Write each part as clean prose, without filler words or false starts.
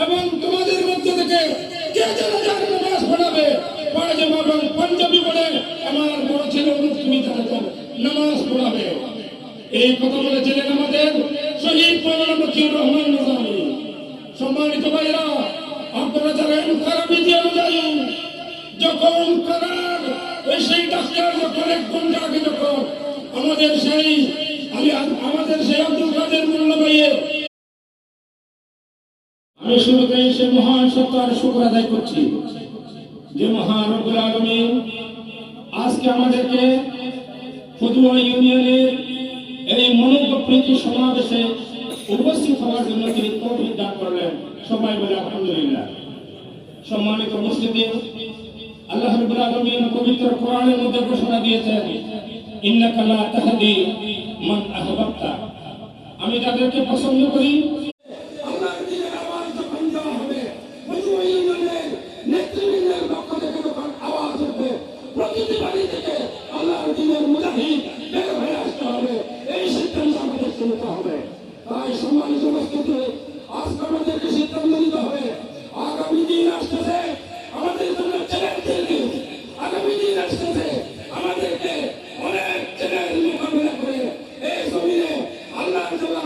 এবং তোমাদের মধ্যে থেকে কে যেন নামাজ পড়াবে পায়জামা এবং পাঞ্জাবি পরে আমার বড় ছেলে তুমি তাদের নামাজ পড়াবে। এই কথা বলেছিলেন আমাদের শহীদ মওলানা মতিউর রহমান নিজামী। সম্মানিত ভাইরা, আপনারা জানেন কারাবিধি অনুযায়ী যখন কারার সেই ডাক্তার যখন 1 ঘন্টা আগে যখন আমাদের সেই আব্দুল কাদের মোল্লা ভাইয়ের আমি শুরুতেই সে মহান সত্তার শুকর আদায় করছি যে মহান রব্বুল আলামিন আজকে আমাদেরকে ফতুয়া ইউনিয়নের এই মনোজ্ঞপ্রীতি সমাবেশে উপস্থিত হওয়ার জন্য তিনি তৌফিক দান করলেন। সবাই বলে আলহামদুলিল্লাহ। সম্মানিত উপস্থিতি, আল্লাহ রাব্বুল আলামিন পবিত্র কোরআনের মধ্যে ঘোষণা দিয়েছেন, ইন্নাকা লা তাহদি মান আহবাবতা। আমি যাদেরকে পছন্দ করি আল্লাহর দিনের আওয়াজ যখন দেওয়া হবে, ফতুয়া ইউনিয়নের নেতৃবৃন্দের পক্ষ থেকে যখন আওয়াজ উঠবে, প্রতিটি বাড়ি থেকে আল্লাহর দিনের মুজাহিদ বের হয়ে আসতে হবে। এই সিদ্ধান্ত আমাদের নিতে হবে। তাই সম্মানিত উপস্থিতি, আজকে আমাদেরকে সিদ্ধান্ত নিতে হবে। আগামী দিন আসতেছে আমাদের জন্য চ্যালেঞ্জ। আগামী দিন আসতেছে আমাদেরকে অনেক চ্যালেঞ্জ মোকাবিলা করে এই জমিনে আল্লাহর জন্য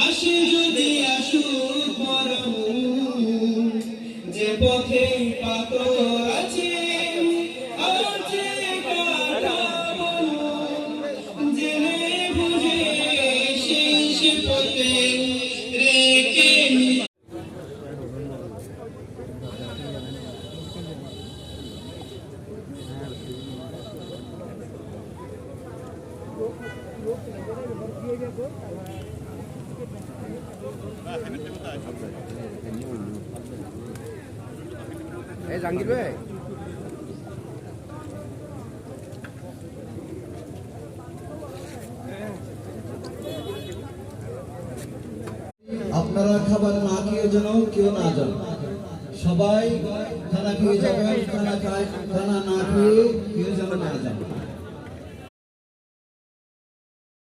আসে যদি আসুক মরণ, যে পথে পাথর আছে আছে জেনে বুঝে সেই পথে রেখে জাহাঙ্গীর ভাই, আপনারা খাবার না খেয়ে যেন কেউ না যান। সবাই খানা খেয়ে যাবেন, খানা না খেয়ে কেউ যেন না যান।